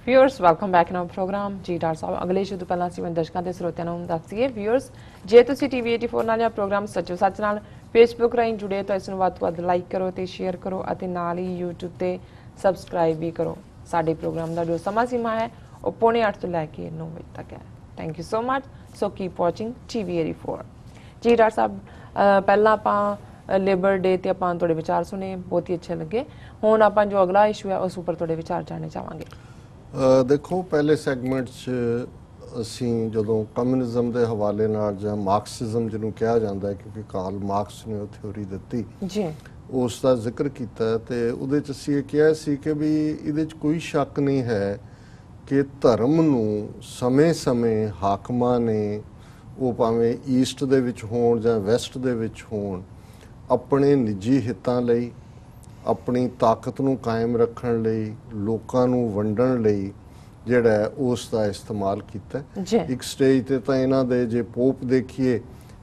Viewers welcome back in our program जी doctor साहब अगले शो तो पहला सीवन दर्शकों के ਸਰੋਤਿਆਂ ਨੂੰ ਦੱਸ ਦਈਏ व्यूअर्स ਜੇ ਤੁਸੀਂ ਟੀਵੀ 84 ਨਾਲ ਜਾਂ ਪ੍ਰੋਗਰਾਮ ਸੱਚੋ ਸੱਚ ਨਾਲ ਫੇਸਬੁੱਕ ਰਾਹੀਂ ਜੁੜੇ ਤਾਂ ਇਸ ਨੂੰ ਵੱਧ ਤੋਂ ਵੱਧ ਲਾਈਕ ਕਰੋ ਤੇ ਸ਼ੇਅਰ ਕਰੋ ਅਤੇ ਨਾਲ ਹੀ YouTube ਤੇ ਸਬਸਕ੍ਰਾਈਬ ਵੀ ਕਰੋ। ਸਾਡੇ ਪ੍ਰੋਗਰਾਮ ਦਾ ਜੋ ਸਮਾਂ ਸੀਮਾ ਹੈ ਉਹ 8:30 ਤੋਂ ਲੈ ਕੇ 9 ਵਜੇ ਤੱਕ ਹੈ। Thank you so much. So keep watching TV 84। ਜੀ ਡਾਕਟਰ ਸਾਹਿਬ ਪਹਿਲਾਂ ਆਪਾਂ ਲੇਬਰ ਡੇ ਤੇ ਆਪਾਂ ਤੁਹਾਡੇ ਵਿਚਾਰ ਸੁਣੇ, ਬਹੁਤ ਹੀ ਅੱਛੇ ਲੱਗੇ। ਹੁਣ ਆਪਾਂ ਜੋ ਅਗਲਾ ਇਸ਼ੂ ਹੈ ਉਸ ਉੱਪਰ ਤੁਹਾਡੇ ਵਿਚਾਰ ਜਾਣਨੇ ਚਾਹਾਂਗੇ। देखो पहले सैगमेंट असी जो कम्यूनिज्म के हवाले नाल जां मार्क्सिज्म जिन्हों कहा जाता है क्योंकि कार्ल मार्क्स ने वो थ्योरी दी उसका जिक्र किया तो उहदे च असीं ये कहा सी कि भी इहदे च कोई शक नहीं है कि धर्म नूं समय समय हाकमां ने वो भावें ईस्ट दे विच होण जां वैस्ट दे विच होण अपने निजी हितां लई अपनी ताकत नूं कायम रखण लई लोकां नूं वंडण लई जिहड़ा है उस दा इस्तेमाल कीता। एक स्टेज ते तां इन्हां दे जे पोप देखिए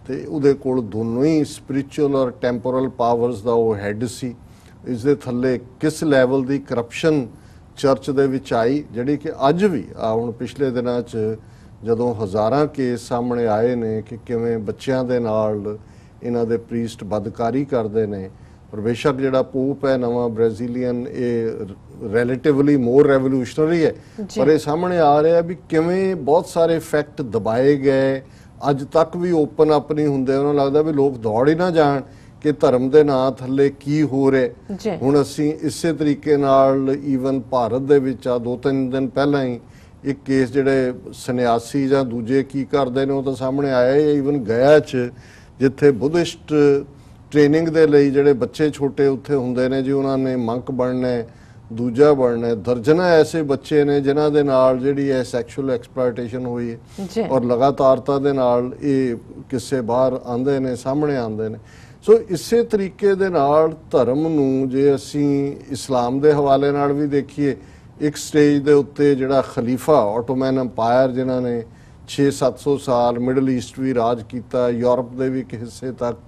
तो उहदे कोल दोनों ही स्पिरिचुअल और टैंपोरल पावर्स दा वो हैड सी। इस दे थल्ले किस लैवल दी करप्शन चर्च दे विच आई जिहड़ी कि अज भी हुण पिछले दिनां च जदों हज़ारां केस सामने आए ने कि किवें बच्चियां दे नाल इन्हां दे प्रीस्ट बदकारी करदे ने। पर बेशक जिहड़ा पोप है नवा ब्राजीलियन ये रैलेटिवली मोर रेवोल्यूशनरी है पर ये सामने आ रहा है भी किवें बहुत सारे फैक्ट दबाए गए अज तक भी ओपन अप नहीं हुंदे। उन्होंने लगता भी लोग दौड़ ही ना जाण कि धर्म दे नां थल्ले की हो रहा। हुण असीं इसे तरीके नाल ईवन भारत दे विच 2-3 दिन पहलां ही एक केस जिहड़े सन्यासी जां दूजे की करदे ने वो तां सामने आया है। ईवन गया च जिथे बुद्धिस्ट ट्रेनिंग दे लई जिहड़े बच्चे छोटे उत्थे हुंदे ने जी उन्होंने मंक बनना है दूजा बनना है। दर्जना ऐसे बच्चे ने जिन्हां दे नाल जिहड़ी है सैक्शुअल एक्सप्लॉयटेशन हुई है और लगातारता दे नाल ये किस्से बाहर आंदे ने सामने आंदे ने। सो इसे तरीके दे नाल धर्म नूं जे असीं इस्लाम दे हवाले नाल भी देखिए एक स्टेज दे उत्ते जिहड़ा खलीफा ऑटोमैन अंपायर जिन्हां ने 600-700 साल मिडल ईस्ट भी राज कीता यूरोप दे भी एक हिस्से तक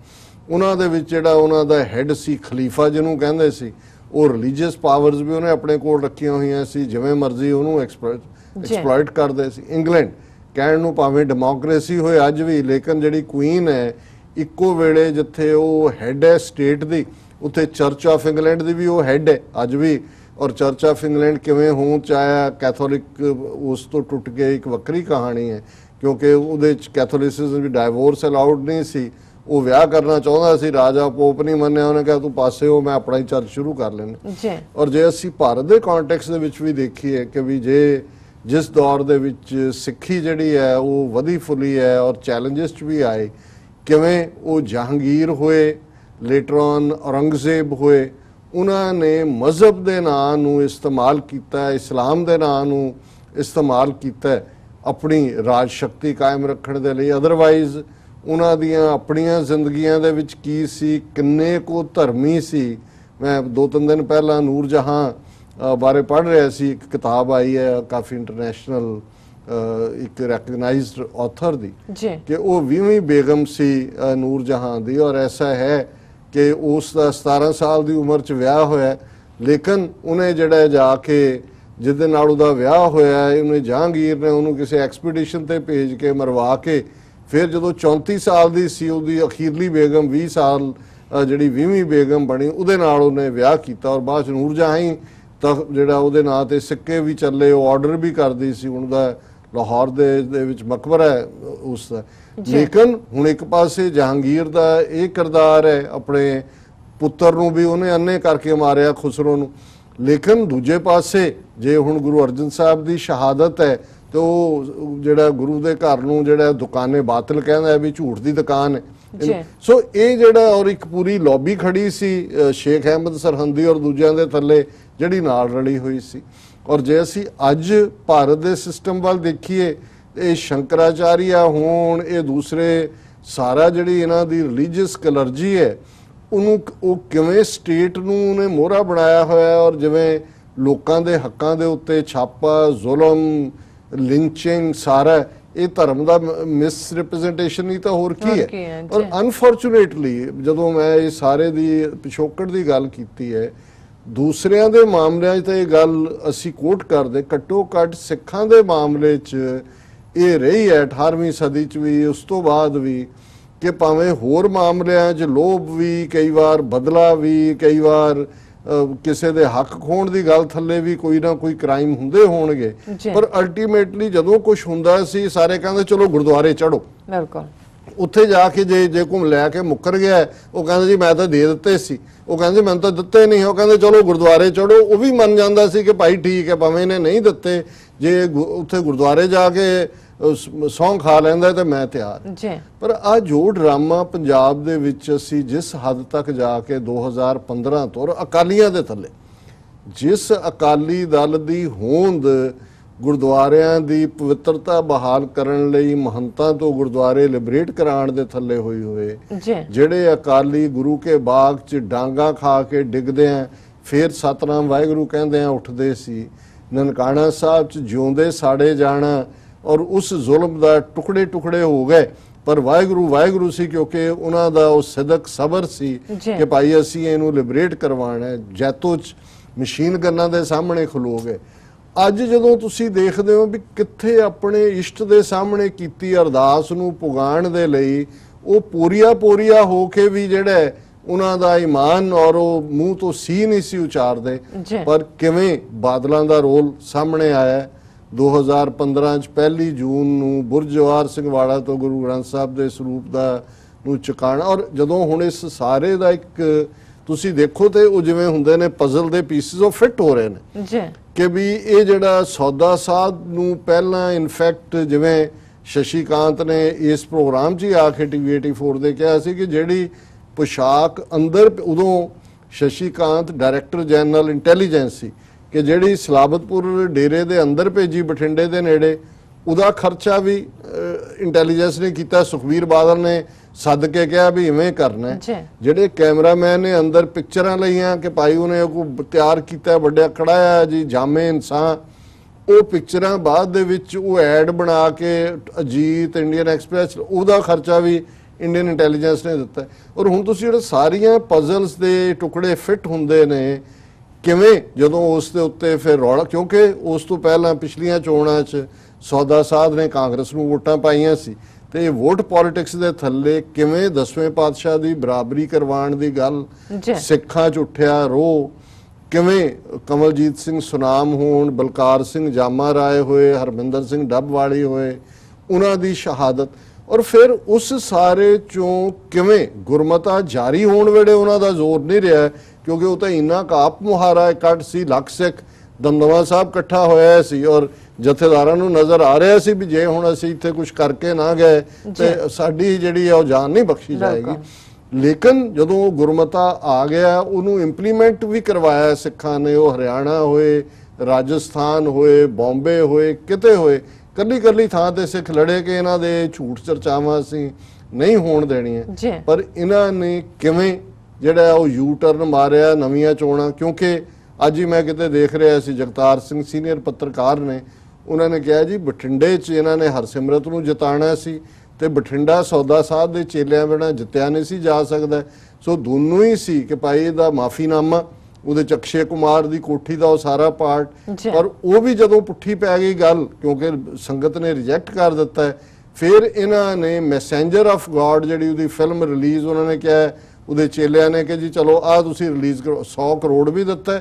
उन्हां दे विच जिहड़ा उन्हां दा हैड सी खलीफा जिन्हों कहंदे सी वो रिलीजियस पावर्स भी उन्हें अपने कोल रखियां होईयां सी जिवें मर्जी उहनूं एक्सप्लॉइट करदे सी। इंग्लैंड कहण नूं भावें डेमोक्रेसी होए अज भी लेकिन जिहड़ी क्वीन है इक्को वेले जिथे वो हैड है स्टेट दी उत्थे चर्च ऑफ इंग्लैंड दी भी वो हैड है अज भी। और चर्च ऑफ इंग्लैंड किवें हों चाहे कैथोलिक उस तो टुट के एक वक्री कहानी है क्योंकि उहदे च कैथोलिसिज्म भी डाइवोर्स अलाउड नहीं सी। वो विआह करना चाहता सी राजा पोप नहीं मन्निया उन्हें कहा तू पासे हो मैं अपना ही चर्च शुरू कर लेना। और जे असी भारत के कॉन्टैक्स दे विच भी देखिए कि भी जे जिस दौर दे विच सिक्खी जिहड़ी है वो वधी फुली है और चैलेंजिस भी आए किवें वो जहांगीर होए लेटर ऑन औरंगजेब होए उन्होंने मजहब के नां नूं इस्तेमाल किया इस्लाम के नां नूं इस्तेमाल किया अपनी राज शक्ति कायम रखने के लिए। अदरवाइज उन्हां दियां अपनियां जिंदगियां दे विच की सी किन्ने को धर्मी सी। मैं 2-3 दिन पहला नूर जहां बारे पढ़ रहा सी एक किताब आई है काफ़ी इंटरनेशनल एक रैकगनाइज्ड ऑथर दी कि वो 20वीं बेगम सी नूर जहां दी और ऐसा है कि उसका 17 साल की उम्र च विआह होया लेकिन उन्हें जिहड़ा जाके जिस दे नाल उहदा विआह होया उन्हें जहांगीर ने उन्होंने किसी एक्सपीडिशन ते भेज के मरवा के फिर जो 34 साल की सी उहदी अखीरली बेगम 20 साल जिहड़ी 20वीं बेगम बनी उहदे नाल उहने विआह कीता और बाद नूर जहां ही तक जिहड़ा उहदे नां ते सिक्के भी चले वो ऑर्डर भी करदी सी। उहदा लाहौर दे विच मकबरा है उसदा। लेकिन हुण एक पासे जहांगीर दा ये किरदार है अपने पुत्तर नूं भी उहने अन्ने करके मारिया खुसरो नूं लेकिन दूजे पासे जे हुण गुरु अर्जन साहब दी शहादत है तो जिहड़ा गुरु दे घर नूं जिहड़ा दुकाने बातिल कहंदा है भी झूठ दी दुकान है। सो ये जिहड़ा और एक पूरी लॉबी खड़ी सी शेख अहमद सरहंदी और दूजियां दे थल्ले जिहड़ी नाल रली हुई सी। और जे असीं अज भारत दे सिस्टम वाल देखिए ये शंकराचार्य होण ये दूसरे सारा जिहड़ी इन्हां दी रिलीजियस कलर्जी है उन्होंने वो किवें स्टेट नूं उन्हें मोहरा बनाया होया और जिवें लोकां दे हक्कां दे उत्ते छापा जुल्म लिंचिंग सारा ये धर्म का मिस रिप्रजेंटेशन ही तो होर की है। और अनफॉर्चुनेटली जदों मैं ये सारे दी पिछोकड़ की गल कीती है ਦੂਸਰਿਆਂ ਦੇ ਮਾਮਲਿਆਂ 'ਚ ਤਾਂ ਇਹ ਗੱਲ ਅਸੀਂ ਕੋਟ ਕਰਦੇ, ਘੱਟੋ ਘੱਟ ਸਿੱਖਾਂ ਦੇ ਮਾਮਲੇ 'ਚ ਇਹ ਰਹੀ ਹੈ 18ਵੀਂ ਸਦੀ 'ਚ ਵੀ, ਉਸ ਤੋਂ ਬਾਅਦ ਵੀ, ਕਿ ਭਾਵੇਂ ਹੋਰ ਮਾਮਲਿਆਂ 'ਚ ਲੋਭ ਵੀ, ਕਈ ਵਾਰ ਬਦਲਾ ਵੀ, ਕਈ ਵਾਰ ਕਿਸੇ ਦੇ ਹੱਕ ਖੋਣ ਦੀ ਗੱਲ ਥੱਲੇ ਵੀ ਕੋਈ ਨਾ ਕੋਈ ਕ੍ਰਾਈਮ ਹੁੰਦੇ ਹੋਣਗੇ, ਪਰ ਅਲਟੀਮੇਟਲੀ ਜਦੋਂ ਕੁਝ ਹੁੰਦਾ ਸੀ ਸਾਰੇ ਕਹਿੰਦੇ ਚਲੋ ਗੁਰਦੁਆਰੇ ਚੜੋ। ਬਿਲਕੁਲ। ਉੱਥੇ ਜਾ ਕੇ ਜੇ ਘੁੰਮ ਲੈ ਕੇ ਮੁੱਕਰ ਗਿਆ ਉਹ ਕਹਿੰਦਾ ਜੀ ਮੈਂ ਤਾਂ ਦੇ ਦਿੱਤੇ ਸੀ, ਉਹ ਕਹਿੰਦੇ ਮੈਨੂੰ ਤਾਂ ਦਿੱਤੇ ਨਹੀਂ, ਉਹ ਕਹਿੰਦੇ ਚਲੋ ਗੁਰਦੁਆਰੇ ਚੜੋ। ਉਹ ਵੀ ਮੰਨ ਜਾਂਦਾ ਸੀ ਕਿ ਭਾਈ ਠੀਕ ਹੈ, ਭਾਵੇਂ ਇਹਨੇ ਨਹੀਂ ਦਿੱਤੇ, ਜੇ ਉੱਥੇ ਗੁਰਦੁਆਰੇ ਜਾ ਕੇ ਸਹੁੰ ਖਾ ਲੈਂਦਾ ਤੇ ਮੈਂ ਤਿਆਰ। ਪਰ ਆ ਜੋ ਡਰਾਮਾ ਪੰਜਾਬ ਦੇ ਵਿੱਚ ਅਸੀਂ ਜਿਸ ਹੱਦ ਤੱਕ ਜਾ ਕੇ 2015 ਤੋਂ ਅਕਾਲੀਆਂ ਦੇ ਥੱਲੇ, ਜਿਸ ਅਕਾਲੀ ਦਲ ਦੀ ਹੋਂਦ ਗੁਰਦੁਆਰਿਆਂ ਦੀ ਪਵਿੱਤਰਤਾ ਬਹਾਲ ਕਰਨ ਲਈ ਮਹੰਤਾਂ ਤੋਂ ਗੁਰਦੁਆਰੇ ਲਿਬਰੇਟ ਕਰਾਉਣ ਦੇ ਥੱਲੇ ਹੋਈ ਹੋਏ, ਜਿਹੜੇ ਅਕਾਲੀ ਗੁਰੂ ਕੇ ਬਾਗ 'ਚ ਡਾਂਗਾ ਖਾ ਕੇ ਡਿੱਗਦੇ ਆ ਫਿਰ ਸਤਨਾਮ ਵਾਹਿਗੁਰੂ ਕਹਿੰਦੇ ਆ ਉੱਠਦੇ ਸੀ, ਨਨਕਾਣਾ ਸਾਹਿਬ 'ਚ ਜਿਉਂਦੇ ਸਾੜੇ ਜਾਣਾ ਔਰ ਉਸ ਜ਼ੁਲਮ ਦਾ ਟੁਕੜੇ ਟੁਕੜੇ ਹੋ ਗਏ, ਪਰ ਵਾਹਿਗੁਰੂ ਵਾਹਿਗੁਰੂ ਸੀ ਕਿਉਂਕਿ ਉਹਨਾਂ ਦਾ ਉਹ ਸਿਦਕ ਸਬਰ ਸੀ ਕਿ ਭਾਈ ਅਸੀਂ ਇਹਨੂੰ ਲਿਬਰੇਟ ਕਰਵਾਉਣਾ। ਜੈਤੋ 'ਚ ਮਸ਼ੀਨ ਗੰਨਾਂ ਦੇ ਸਾਹਮਣੇ ਖਲੋ ਗਏ। ਅੱਜ ਜਦੋਂ ਤੁਸੀਂ ਦੇਖਦੇ ਹੋ ਵੀ ਕਿੱਥੇ ਆਪਣੇ ਇਸ਼ਟ ਦੇ ਸਾਹਮਣੇ ਕੀਤੀ ਅਰਦਾਸ ਨੂੰ ਪੁਗਾਉਣ ਦੇ ਲਈ ਉਹ ਪੂਰੀਆ ਹੋ ਕੇ ਵੀ ਜਿਹੜਾ ਉਹਨਾਂ ਦਾ ਈਮਾਨ ਔਰ ਉਹ ਮੂੰਹ ਤੋਂ ਸੀ ਨਹੀਂ ਸੀ ਉਚਾਰਦੇ, ਪਰ ਕਿਵੇਂ ਬਾਦਲਾਂ ਦਾ ਰੋਲ ਸਾਹਮਣੇ ਆਇਆ। 2015 ਚ 1 ਜੂਨ ਨੂੰ ਬੁਰਜ ਜਵਾਹਰ ਸਿੰਘ ਵਾਲਾ ਤੋਂ ਗੁਰੂ ਗ੍ਰੰਥ ਸਾਹਿਬ ਦੇ ਸਰੂਪ ਦਾ ਨੂੰ ਚੁਕਾਉਣਾ, ਔਰ ਜਦੋਂ ਹੁਣ ਇਸ ਸਾਰੇ ਦਾ ਇੱਕ ਤੁਸੀਂ ਦੇਖੋ ਤੇ ਉਹ ਜਿਵੇਂ ਹੁੰਦੇ ਨੇ ਪਜ਼ਲ ਦੇ ਪੀਸਿਸ ਉਹ ਫਿੱਟ ਹੋ ਰਹੇ ਨੇ ਕਿ ਵੀ ਇਹ ਜਿਹੜਾ ਸੌਦਾ ਸਾਧ ਨੂੰ ਪਹਿਲਾਂ ਇਨਫੈਕਟ ਜਿਵੇਂ ਸ਼ਸ਼ੀਕਾਂਤ ਨੇ ਇਸ ਪ੍ਰੋਗਰਾਮ 'ਚ ਹੀ ਆ ਕੇ TV 84 ਦੇ ਕਿਹਾ ਸੀ ਕਿ ਜਿਹੜੀ ਪੁਸ਼ਾਕ ਅੰਦਰ, ਉਦੋਂ ਸ਼ਸ਼ੀਕਾਂਤ ਡਾਇਰੈਕਟਰ ਜਨਰਲ ਇੰਟੈਲੀਜੈਂਸ ਸੀ, ਕਿ ਜਿਹੜੀ ਸਲਾਬਤਪੁਰ ਡੇਰੇ ਦੇ ਅੰਦਰ ਭੇਜੀ ਬਠਿੰਡੇ ਦੇ ਨੇੜੇ, ਉਹਦਾ ਖਰਚਾ ਵੀ ਇੰਟੈਲੀਜੈਂਸ ਨੇ ਕੀਤਾ। ਸੁਖਬੀਰ ਬਾਦਲ ਨੇ ਸੱਦ ਕੇ ਕਿਹਾ ਵੀ ਇਵੇਂ ਕਰਨਾ। ਜਿਹੜੇ ਕੈਮਰਾਮੈਨ ਨੇ ਅੰਦਰ ਪਿਕਚਰਾਂ ਲਈਆਂ ਕਿ ਭਾਈ ਉਹਨੇ ਕੋਈ ਤਿਆਰ ਕੀਤਾ ਵੱਡਾ ਕੜਾਇਆ ਜੀ ਜਾਮੇ ਇਨਸਾਨ, ਉਹ ਪਿਕਚਰਾਂ ਬਾਅਦ ਦੇ ਵਿੱਚ ਉਹ ਐਡ ਬਣਾ ਕੇ ਅਜੀਤ, ਇੰਡੀਅਨ ਐਕਸਪ੍ਰੈਸ, ਉਹਦਾ ਖਰਚਾ ਵੀ ਇੰਡੀਅਨ ਇੰਟੈਲੀਜੈਂਸ ਨੇ ਦਿੱਤਾ। ਔਰ ਹੁਣ ਤੁਸੀਂ ਜਿਹੜੇ ਸਾਰੀਆਂ ਪਜ਼ਲਸ ਦੇ ਟੁਕੜੇ ਫਿੱਟ ਹੁੰਦੇ ਨੇ, ਕਿਵੇਂ ਜਦੋਂ ਉਸ ਦੇ ਉੱਤੇ ਫਿਰ ਰੌਲਾ, ਕਿਉਂਕਿ ਉਸ ਤੋਂ ਪਹਿਲਾਂ ਪਿਛਲੀਆਂ ਚੋਣਾਂ 'ਚ ਸੌਦਾ ਸਾਧ ਨੇ ਕਾਂਗਰਸ ਨੂੰ ਵੋਟਾਂ ਪਾਈਆਂ ਸੀ, ਤੇ ਵੋਟ ਪੋਲਿਟਿਕਸ ਦੇ ਥੱਲੇ ਕਿਵੇਂ 10ਵੇਂ ਪਾਤਸ਼ਾਹ ਦੀ ਬਰਾਬਰੀ ਕਰਵਾਉਣ ਦੀ ਗੱਲ ਸਿੱਖਾਂ 'ਚ ਉੱਠਿਆ ਰੋ, ਕਿਵੇਂ ਕਮਲਜੀਤ ਸਿੰਘ ਸੁਨਾਮ ਹੋਣ, ਬਲਕਾਰ ਸਿੰਘ ਜਾਮਾ ਰਾਏ ਹੋਏ, ਹਰਮਿੰਦਰ ਸਿੰਘ ਡੱਬਵਾਲੀ ਹੋਏ, ਉਹਨਾਂ ਦੀ ਸ਼ਹਾਦਤ, ਔਰ ਫਿਰ ਉਸ ਸਾਰੇ ਚੋਂ ਕਿਵੇਂ ਗੁਰਮਤਾ ਜਾਰੀ ਹੋਣ ਵੇਲੇ ਉਹਨਾਂ ਦਾ ਜ਼ੋਰ ਨਹੀਂ ਰਿਹਾ, ਕਿਉਂਕਿ ਉਹ ਤਾਂ ਇੰਨਾ ਕਾਪ ਮੁਹਾਰਾ ਇਕੱਠ ਸੀ, ਲੱਖ ਸਿੱਖ ਦਮਦਮਾ ਸਾਹਿਬ ਇਕੱਠਾ ਹੋਇਆ ਸੀ ਔਰ ਜਥੇਦਾਰਾਂ ਨੂੰ ਨਜ਼ਰ ਆ ਰਿਹਾ ਸੀ ਵੀ ਜੇ ਹੁਣ ਅਸੀਂ ਇੱਥੇ ਕੁਝ ਕਰਕੇ ਨਾ ਗਏ ਤੇ ਸਾਡੀ ਜਿਹੜੀ ਆ ਉਹ ਜਾਨ ਨਹੀਂ ਬਖਸ਼ੀ ਜਾਏਗੀ। ਲੇਕਿਨ ਜਦੋਂ ਗੁਰਮਤਾ ਆ ਗਿਆ ਉਹਨੂੰ ਇੰਪਲੀਮੈਂਟ ਵੀ ਕਰਵਾਇਆ ਸਿੱਖਾਂ ਨੇ। ਉਹ ਹਰਿਆਣਾ ਹੋਏ, ਰਾਜਸਥਾਨ ਹੋਏ, ਬੰਬੇ ਹੋਏ, ਕਿਤੇ ਹੋਏ, ਕੱਲੀ ਥਾਂ ਤੇ ਸਿੱਖ ਲੜੇ ਕਿ ਇਹਨਾਂ ਦੇ ਝੂਠ ਚਰਚਾਵਾਂ ਅਸੀਂ ਨਹੀਂ ਹੋਣ ਦੇਣੀਆਂ। ਪਰ ਇਹਨਾਂ ਨੇ ਕਿਵੇਂ ਜਿਹੜਾ ਉਹ ਯੂ ਟਰਨ ਮਾਰਿਆ ਨਵੀਆਂ ਚੋਣਾਂ, ਕਿਉਂਕਿ ਅੱਜ ਹੀ ਮੈਂ ਕਿਤੇ ਦੇਖ ਰਿਹਾ ਸੀ ਜਗਤਾਰ ਸਿੰਘ ਸੀਨੀਅਰ ਪੱਤਰਕਾਰ ਨੇ, ਉਹਨਾਂ ਨੇ ਕਿਹਾ ਜੀ ਬਠਿੰਡੇ 'ਚ ਇਹਨਾਂ ਨੇ ਹਰਸਿਮਰਤ ਨੂੰ ਜਿਤਾਉਣਾ ਸੀ ਤੇ ਬਠਿੰਡਾ ਸੌਦਾ ਸਾਧ ਦੇ ਚੇਲਿਆਂ ਬਿਨਾਂ ਜਿੱਤਿਆ ਨਹੀਂ ਸੀ ਜਾ ਸਕਦਾ। ਸੋ ਦੋਨੋਂ ਹੀ ਸੀ ਕਿ ਭਾਈ ਇਹਦਾ ਮਾਫੀਨਾਮਾ, ਉਹਦੇ 'ਚ ਅਕਸ਼ੇ ਕੁਮਾਰ ਦੀ ਕੋਠੀ ਦਾ ਉਹ ਸਾਰਾ ਪਾਰਟ, ਪਰ ਉਹ ਵੀ ਜਦੋਂ ਪੁੱਠੀ ਪੈ ਗਈ ਗੱਲ ਕਿਉਂਕਿ ਸੰਗਤ ਨੇ ਰਿਜੈਕਟ ਕਰ ਦਿੱਤਾ, ਫਿਰ ਇਹਨਾਂ ਨੇ ਮੈਸੇਂਜਰ ਆਫ ਗॉड ਜਿਹੜੀ ਉਹਦੀ ਫਿਲਮ ਰਿਲੀਜ਼ ਉਹਨਾਂ ਨੇ ਕਿਹਾ ਉਹਦੇ ਚੇਲਿਆਂ ਨੇ ਕਿ ਜੀ ਚਲੋ ਆਹ ਤੁਸੀਂ ਰਿਲੀਜ਼ ਕਰੋ, 100 ਕਰੋੜ ਵੀ ਦਿੱਤਾ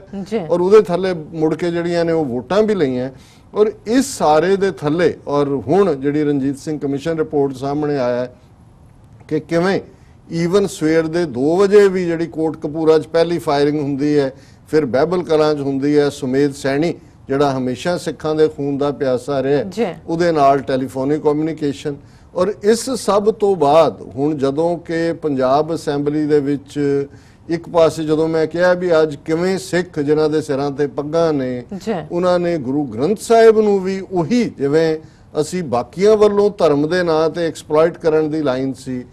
ਔਰ ਉਹਦੇ ਥੱਲੇ ਮੁੜ ਕੇ ਜਿਹੜੀਆਂ ਨੇ ਉਹ ਵੋਟਾਂ ਵੀ ਲਈਆਂ। ਔਰ ਇਸ ਸਾਰੇ ਦੇ ਥੱਲੇ ਔਰ ਹੁਣ ਜਿਹੜੀ ਰਣਜੀਤ ਸਿੰਘ ਕਮਿਸ਼ਨ ਰਿਪੋਰਟ ਸਾਹਮਣੇ ਆਇਆ ਕਿ ਕਿਵੇਂ ਈਵਨ ਸਵੇਰ ਦੇ 2 ਵਜੇ ਵੀ ਜਿਹੜੀ ਕੋਟਕਪੂਰਾ 'ਚ ਪਹਿਲੀ ਫਾਇਰਿੰਗ ਹੁੰਦੀ ਹੈ, ਫਿਰ ਬਹਿਬਲ ਕਲਾਂ 'ਚ ਹੁੰਦੀ ਹੈ, ਸੁਮੇਧ ਸੈਣੀ ਜਿਹੜਾ ਹਮੇਸ਼ਾ ਸਿੱਖਾਂ ਦੇ ਖੂਨ ਦਾ ਪਿਆਸਾ ਰਿਹਾ ਉਹਦੇ ਨਾਲ ਟੈਲੀਫੋਨਿਕ ਕਮਿਊਨੀਕੇਸ਼ਨ। ਔਰ ਇਸ ਸਭ ਤੋਂ ਬਾਅਦ ਹੁਣ ਜਦੋਂ ਕਿ ਪੰਜਾਬ ਅਸੈਂਬਲੀ ਦੇ ਵਿੱਚ ਇੱਕ ਪਾਸੇ ਜਦੋਂ ਮੈਂ ਕਿਹਾ ਵੀ ਅੱਜ ਕਿਵੇਂ ਸਿੱਖ ਜਿਨ੍ਹਾਂ ਦੇ ਸਿਰਾਂ ਤੇ ਪੱਗਾਂ ਨੇ ਉਹਨਾਂ ਨੇ ਗੁਰੂ ਗ੍ਰੰਥ ਸਾਹਿਬ ਨੂੰ ਵੀ ਉਹੀ ਜਿਵੇਂ ਅਸੀਂ ਬਾਕੀਆਂ ਵੱਲੋਂ ਧਰਮ ਦੇ ਨਾਂ ਤੇ ਐਕਸਪਲੋਇਟ ਕਰਨ ਦੀ ਲਾਈਨ ਸੀ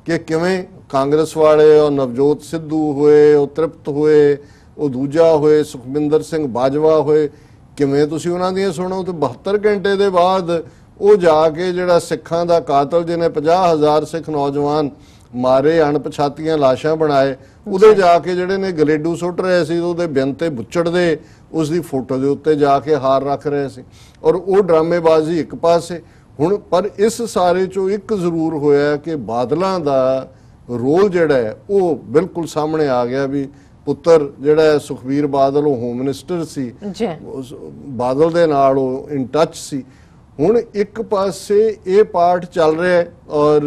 ਕਿ ਕਿਵੇਂ ਕਾਂਗਰਸ ਵਾਲੇ ਔਰ ਨਵਜੋਤ ਸਿੱਧੂ ਹੋਏ, ਉਹ ਤ੍ਰਿਪਤ ਹੋਏ, ਉਹ ਦੂਜਾ ਹੋਏ ਸੁਖਬਿੰਦਰ ਸਿੰਘ ਬਾਜਵਾ ਹੋਏ, ਕਿਵੇਂ ਤੁਸੀਂ ਉਹਨਾਂ ਦੀਆਂ ਸੁਣੋ ਤੇ 72 ਘੰਟੇ ਦੇ ਬਾਅਦ ਉਹ ਜਾ ਕੇ ਜਿਹੜਾ ਸਿੱਖਾਂ ਦਾ ਕਾਤਲ ਜਿਹਨੇ 50,000 ਸਿੱਖ ਨੌਜਵਾਨ ਮਾਰੇ ਅਣਪਛਾਤੀਆਂ ਲਾਸ਼ਾਂ ਬਣਾਏ, ਉਹਦੇ ਜਾ ਕੇ ਜਿਹੜੇ ਨੇ ਗਲੇਡੂ ਸੁੱਟ ਰਹੇ ਸੀ, ਉਹਦੇ ਬਿੰਨ ਤੇ ਬੁੱਚੜਦੇ ਉਸ ਦੀ ਫੋਟੋ ਦੇ ਉੱਤੇ ਜਾ ਕੇ ਹਾਰ ਰੱਖ ਰਹੇ ਸੀ, ਔਰ ਉਹ ਡਰਾਮੇਬਾਜ਼ੀ ਇੱਕ ਪਾਸੇ। ਹੁਣ ਪਰ ਇਸ ਸਾਰੇ ਚੋਂ ਇੱਕ ਜ਼ਰੂਰ ਹੋਇਆ ਕਿ ਬਾਦਲਾਂ ਦਾ ਰੋਲ ਜਿਹੜਾ ਹੈ ਉਹ ਬਿਲਕੁਲ ਸਾਹਮਣੇ ਆ ਗਿਆ ਵੀ ਪੁੱਤਰ ਜਿਹੜਾ ਸੁਖਬੀਰ ਬਾਦਲ ਉਹ ਹੋਮ ਮਿਨਿਸਟਰ ਸੀ, ਬਾਦਲ ਦੇ ਨਾਲ ਉਹ ਇਨ ਟੱਚ ਸੀ। ਹੁਣ ਇੱਕ ਪਾਸੇ ਇਹ ਪਾਰਟ ਚੱਲ ਰਿਹਾ ਔਰ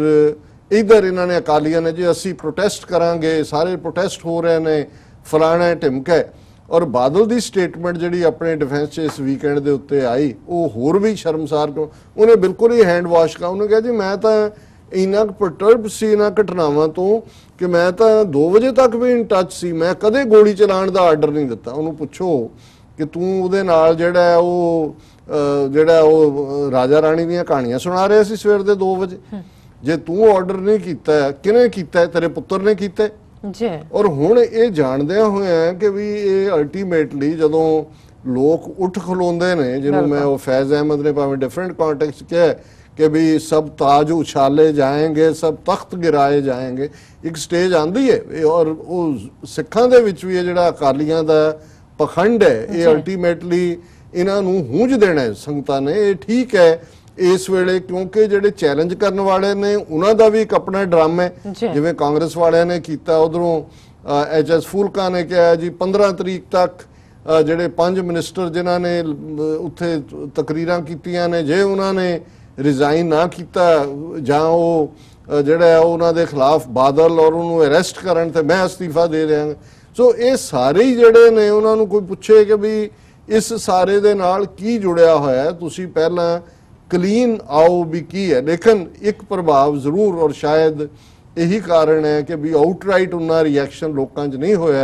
ਇਧਰ ਇਹਨਾਂ ਨੇ ਅਕਾਲੀਆਂ ਨੇ ਜੀ ਅਸੀਂ ਪ੍ਰੋਟੈਸਟ ਕਰਾਂਗੇ, ਸਾਰੇ ਪ੍ਰੋਟੈਸਟ ਹੋ ਰਹੇ ਨੇ, ਫਲਾਣਾ ਢਿਮਕਾ ਹੈ। ਔਰ ਬਾਦਲ ਦੀ ਸਟੇਟਮੈਂਟ ਜਿਹੜੀ ਆਪਣੇ ਡਿਫੈਂਸ 'ਚ ਇਸ ਵੀਕਐਂਡ ਦੇ ਉੱਤੇ ਆਈ ਉਹ ਹੋਰ ਵੀ ਸ਼ਰਮਸਾਰ। ਉਹਨੇ ਬਿਲਕੁਲ ਹੀ ਹੈਂਡ ਵਾਸ਼ ਕਰ, ਉਹਨੇ ਕਿਹਾ ਜੀ ਮੈਂ ਤਾਂ ਇੰਨਾ ਪਰਟਰਬ ਸੀ ਇਹਨਾਂ ਘਟਨਾਵਾਂ ਤੋਂ ਕਿ ਮੈਂ ਤਾਂ 2 ਵਜੇ ਤੱਕ ਵੀ ਇਨ ਟੱਚ ਸੀ, ਮੈਂ ਕਦੇ ਗੋਲੀ ਚਲਾਉਣ ਦਾ ਆਰਡਰ ਨਹੀਂ ਦਿੱਤਾ। ਉਹਨੂੰ ਪੁੱਛੋ ਕਿ ਤੂੰ ਉਹਦੇ ਨਾਲ ਜਿਹੜਾ ਉਹ ਰਾਜਾ ਰਾਣੀ ਦੀਆਂ ਕਹਾਣੀਆਂ ਸੁਣਾ ਰਿਹਾ ਸੀ ਸਵੇਰ ਦੇ 2 ਵਜੇ, ਜੇ ਤੂੰ ਆਰਡਰ ਨਹੀਂ ਕੀਤਾ ਕਿਹਨੇ ਕੀਤਾ? ਤੇਰੇ ਪੁੱਤਰ ਨੇ ਕੀਤਾ ਜੀ। ਔਰ ਹੁਣ ਇਹ ਜਾਣਦਿਆਂ ਹੋਇਆ ਕਿ ਵੀ ਇਹ ਅਲਟੀਮੇਟਲੀ ਜਦੋਂ ਲੋਕ ਉੱਠ ਖਲੋਂਦੇ ਨੇ, ਜਿਹਨੂੰ ਮੈਂ ਉਹ ਫੈਜ਼ ਅਹਿਮਦ ਨੇ ਭਾਵੇਂ ਡਿਫਰੈਂਟ ਕੰਟੈਕਸਟ ਕਿਹਾ कि भी सब ताज उछाले जाएंगे, सब तख्त गिराए जाएंगे, एक स्टेज आंदी है। और वो सिखां दे विच भी जिहड़ा अकालियां दा पखंड है ये अल्टीमेटली इन्हां नूं हूंज देना है संगतां ने। ये ठीक है इस वेले क्योंकि जिहड़े चैलेंज करने वाले ने उन्हां दा भी एक अपना ड्रामा है, जिवें कांग्रेस वालियां ने कीता। उधरों HS फूलका ने कहा जी 15 तरीक तक जिहड़े 5 मिनिस्टर जिन्हां ने उत्थे तकरीरां कीतियां ने, जे उन्हां ने रिजाइन ना किया जां वो जिहड़ा उन्हां दे खिलाफ बादल और उन्होंने अरेस्ट करन ते मैं अस्तीफा दे देंगे। सो ये सारे ही जिहड़े ने उन्हां नूं कोई पुछे कि भी इस सारे दे नाल की जुड़िया होया है, तुसीं पहलां क्लीन आओ भी की है। लेकिन एक प्रभाव जरूर और शायद यही कारण है कि भी आउटराइट उन्ना रिएक्शन लोकां च नहीं होया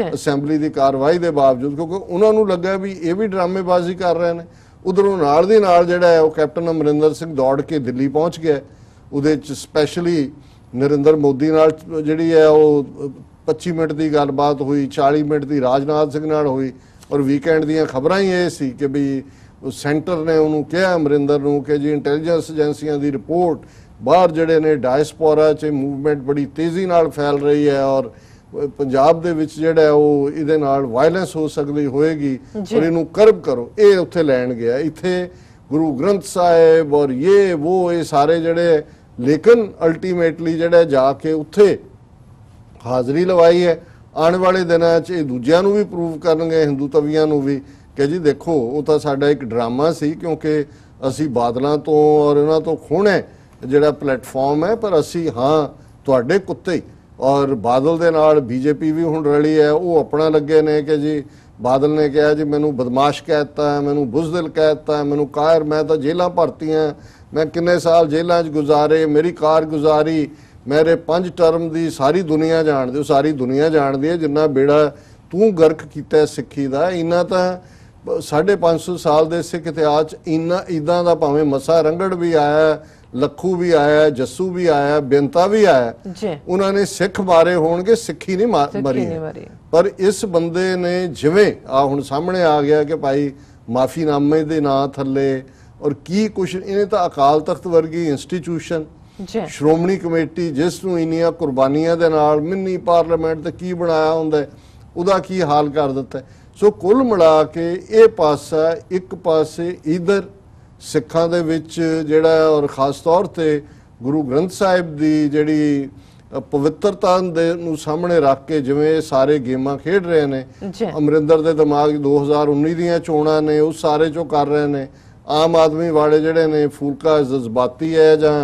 असैंबली की कार्रवाई के बावजूद, क्योंकि उन्हां नूं लगा भी ये भी ड्रामेबाजी कर रहे हैं। उधरों नाल दी नाल जिहड़ा है वो कैप्टन अमरिंदर सिंह दौड़ के दिल्ली पहुँच गया। उहदे च स्पैशली नरेंद्र मोदी नाल जिहड़ी है वो 25 मिनट की गलबात हुई, 40 मिनट की राजनाथ सिंह नाल हुई। और वीकेंड दीयां खबरां ही ये सी कि भी सेंटर ने उन्होंने कहा अमरिंदर नूं कि जी इंटैलीजेंस एजेंसियां की रिपोर्ट बाहर जिहड़े ने डायस्पोरा च मूवमेंट बड़ी तेज़ी नाल फैल रही है और पंजाब दे विच जिहड़ा वो इहदे नाल वायलेंस हो सकदी होएगी और इनू करब करो। ये उत्थे लैण गया, इत्थे गुरु ग्रंथ साहिब और ये सारे जिहड़े, लेकिन अल्टीमेटली जिहड़ा जाके उत्थे हाज़री लवाई है। आने वाले दिनां च दूजियां नूं भी प्रूव करनगे, हिंदू तवियां नूं भी कि जी देखो वो तो साडा एक ड्रामा सी, क्योंकि असी बादलों तो और इन्हां तो खोणे जिहड़ा प्लेटफॉर्म है, पर असी हाँ तुहाडे कुत्ते ही। और बादल दे नाल बीजेपी भी हुण रली है, वो अपना लगे ने कि जी बादल ने कहा जी मैनू बदमाश कहता है, मैनू बुज़दिल कहता है, मैनू कायर, मैं तो जेलां भरतियां, मैं किन्ने साल जेलां च गुजारे, मेरी कारगुजारी, मेरे 5 टर्म की सारी दुनिया जानदी, सारी दुनिया जानदी है जिन्ना बेड़ा तू गर्क कीता सिक्खी दा। इन्ना तो 550 साल के सिख इतिहास इन्ना इदां दा भावें मसा रंगड़ भी आया, लखू भी आया, जस्सू भी आया, बेंता भी आया, उन्होंने सिख मारे होणगे, सिखी नहीं मरी है। पर इस बंदे ने जिवें आ हुण सामने आ गया कि भाई माफीनामे दे नां थल्ले और की कुछ इन्हें तो अकाल तख्त वर्गी इंस्टीट्यूशन, श्रोमणी कमेटी जिस नूं इन्नियां कुर्बानियां दे नाल मिनी पार्लीमेंट ते की बनाया हुंदा उहदा की हाल कर दिता है। सो कुल मिला के ये पासा एक पासे इधर सिखां दे विच जिहड़ा और खास तौर ते गुरु ग्रंथ साहिब दी जिहड़ी पवित्रता दे नूं सामने रख के जिवें सारे गेमां खेड रहे ने, अमरिंदर दे दिमाग 2019 दीयां चोणां ने उस सारे चों कर रहे ने। आम आदमी वाले जिहड़े ने फूलका जज्बाती है जां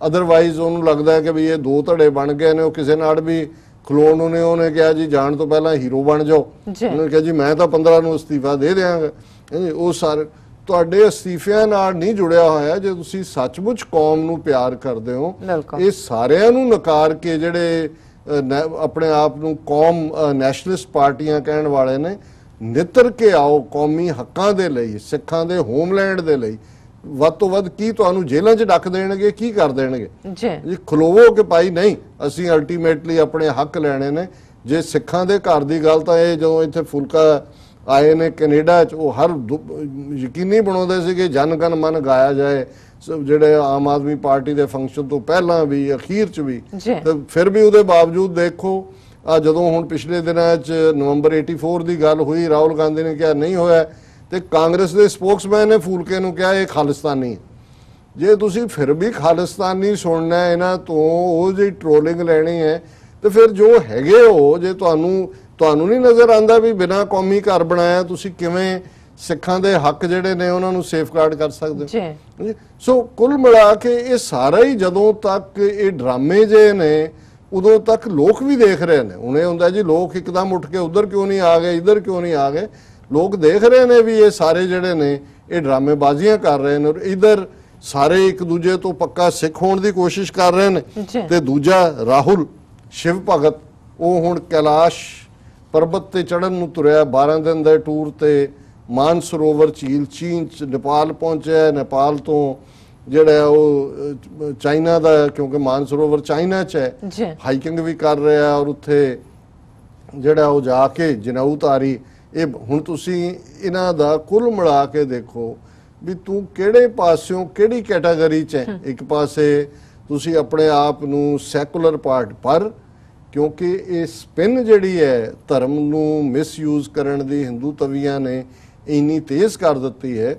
अदरवाइज उन्होंने लगता है कि भी ये 2 धड़े बन गए ने, किसी नाल भी खलोण उन्हें कहा जी जाण तो पहला हीरो बन जाओ, उन्होंने कहा जी मैं तो 15 नूं अस्तीफा दे देंगा। वो सारे ਤੁਹਾਡੇ ਅਸਤੀਫਿਆਂ ਨਾਲ ਨਹੀਂ ਜੁੜਿਆ ਹੋਇਆ। ਜੇ ਤੁਸੀਂ ਸੱਚਮੁੱਚ ਕੌਮ ਨੂੰ ਪਿਆਰ ਕਰਦੇ ਹੋ, ਇਹ ਸਾਰਿਆਂ ਨੂੰ ਨਕਾਰ ਕੇ ਜਿਹੜੇ ਆਪਣੇ ਆਪ ਨੂੰ ਕੌਮ ਨੈਸ਼ਨਲਿਸਟ ਪਾਰਟੀਆਂ ਕਹਿਣ ਵਾਲੇ ਨੇ, ਨਿੱਤਰ ਕੇ ਆਓ ਕੌਮੀ ਹੱਕਾਂ ਦੇ ਲਈ, ਸਿੱਖਾਂ ਦੇ ਹੋਮਲੈਂਡ ਦੇ ਲਈ। ਵੱਧ ਤੋਂ ਵੱਧ ਕੀ ਤੁਹਾਨੂੰ ਜੇਲ੍ਹਾਂ 'ਚ ਡੱਕ ਦੇਣਗੇ, ਕੀ ਕਰ ਦੇਣਗੇ ਜੀ? ਖਲੋਵੋ ਕਿ ਭਾਈ ਨਹੀਂ ਅਸੀਂ ਅਲਟੀਮੇਟਲੀ ਆਪਣੇ ਹੱਕ ਲੈਣੇ ਨੇ। ਜੇ ਸਿੱਖਾਂ ਦੇ ਘਰ ਦੀ ਗੱਲ ਤਾਂ ਇਹ ਜਦੋਂ ਇੱਥੇ ਫੁਲਕਾ आए ने कैनेडा च वो हर यकीनी बनाते थे कि जन गण मन गाया जाए, ਜਿਹੜੇ ਆਮ ਆਦਮੀ ਪਾਰਟੀ ਦੇ ਫੰਕਸ਼ਨ ਤੋਂ ਪਹਿਲਾਂ ਵੀ ਅਖੀਰ 'ਚ ਵੀ, ਤੇ ਫਿਰ ਵੀ ਉਹਦੇ ਬਾਵਜੂਦ ਦੇਖੋ ਆ ਜਦੋਂ ਹੁਣ ਪਿਛਲੇ ਦਿਨਾਂ 'ਚ ਨਵੰਬਰ 84 ਦੀ ਗੱਲ ਹੋਈ, ਰਾਹੁਲ ਗਾਂਧੀ ਨੇ ਕਿਹਾ ਨਹੀਂ ਹੋਇਆ, ਤੇ ਕਾਂਗਰਸ ਦੇ ਸਪੋਕਸਮੈਨ ਨੇ ਫੂਲਕੇ ਨੂੰ ਕਿਹਾ ਇਹ ਖਾਲਿਸਤਾਨੀ ਹੈ। ਜੇ ਤੁਸੀਂ ਫਿਰ ਵੀ ਖਾਲਿਸਤਾਨੀ ਸੁਣਨਾ ਇਹਨਾਂ ਤੋਂ, ਉਹ ਜਿਹੜੀ ਟ੍ਰੋਲਿੰਗ ਲੈਣੀ ਹੈ, ਤੇ ਫਿਰ ਜੋ ਹੈਗੇ ਹੋ, ਜੇ ਤੁਹਾਨੂੰ ਨਹੀਂ ਨਜ਼ਰ ਆਉਂਦਾ ਵੀ ਬਿਨਾਂ ਕੌਮੀ ਘਰ ਬਣਾਇਆ ਤੁਸੀਂ ਕਿਵੇਂ ਸਿੱਖਾਂ ਦੇ ਹੱਕ ਜਿਹੜੇ ਨੇ ਉਹਨਾਂ ਨੂੰ ਸੇਫਗਾਰਡ ਕਰ ਸਕਦੇ ਹੋ। ਸੋ ਕੁੱਲ ਮਿਲਾ ਕੇ ਇਹ ਸਾਰਾ ਹੀ ਜਦੋਂ ਤੱਕ ਇਹ ਡਰਾਮੇ ਜੇ ਨੇ ਉਦੋਂ ਤੱਕ ਲੋਕ ਵੀ ਦੇਖ ਰਹੇ ਨੇ। ਹੁਣ ਇਹ ਹੁੰਦਾ ਜੀ ਲੋਕ ਇੱਕਦਮ ਉੱਠ ਕੇ ਉਧਰ ਕਿਉਂ ਨਹੀਂ ਆ ਗਏ, ਇੱਧਰ ਕਿਉਂ ਨਹੀਂ ਆ ਗਏ, ਲੋਕ ਦੇਖ ਰਹੇ ਨੇ ਵੀ ਇਹ ਸਾਰੇ ਜਿਹੜੇ ਨੇ ਇਹ ਡਰਾਮੇਬਾਜ਼ੀਆਂ ਕਰ ਰਹੇ ਨੇ, ਔਰ ਇੱਧਰ ਸਾਰੇ ਇੱਕ ਦੂਜੇ ਤੋਂ ਪੱਕਾ ਸਿੱਖ ਹੋਣ ਦੀ ਕੋਸ਼ਿਸ਼ ਕਰ ਰਹੇ ਨੇ। ਤੇ ਦੂਜਾ ਰਾਹੁਲ ਸ਼ਿਵ ਭਗਤ, ਉਹ ਹੁਣ ਕੈਲਾਸ਼ ਪਰਬਤ ਤੇ ਚੜ੍ਹਨ ਨੂੰ ਤੁਰਿਆ 12 ਦਿਨ ਦੇ ਟੂਰ ਤੇ, ਮਾਨਸਰੋਵਰ ਝੀਲ ਚੀਨ ਚ ਨੇਪਾਲ ਪਹੁੰਚਿਆ। ਨੇਪਾਲ ਤੋਂ ਜਿਹੜਾ ਉਹ ਚਾਈਨਾ ਦਾ, ਕਿਉਂਕਿ ਮਾਨਸਰੋਵਰ ਚਾਈਨਾ ਚ ਹੈ, ਹਾਈਕਿੰਗ ਵੀ ਕਰ ਰਿਹਾ, ਔਰ ਉੱਥੇ ਜਿਹੜਾ ਉਹ ਜਾ ਕੇ ਜਨੇਊਧਾਰੀ। ਇਹ ਹੁਣ ਤੁਸੀਂ ਇਹਨਾਂ ਦਾ ਕੁੱਲ ਮਿਲਾ ਕੇ ਦੇਖੋ ਵੀ ਤੂੰ ਕਿਹੜੇ ਪਾਸਿਓਂ ਕਿਹੜੀ ਕੈਟਾਗਰੀ ਚ ਹੈ। ਇੱਕ ਪਾਸੇ ਤੁਸੀਂ ਆਪਣੇ ਆਪ ਨੂੰ ਸੈਕੂਲਰ ਪਾਰਟ, ਪਰ ਕਿਉਂਕਿ ਇਹ ਸਪਿਨ ਜਿਹੜੀ ਹੈ ਧਰਮ ਨੂੰ ਮਿਸਯੂਜ਼ ਕਰਨ ਦੀ ਹਿੰਦੂ ਤਵੀਆਂ ਨੇ ਇੰਨੀ ਤੇਜ਼ ਕਰ ਦਿੱਤੀ ਹੈ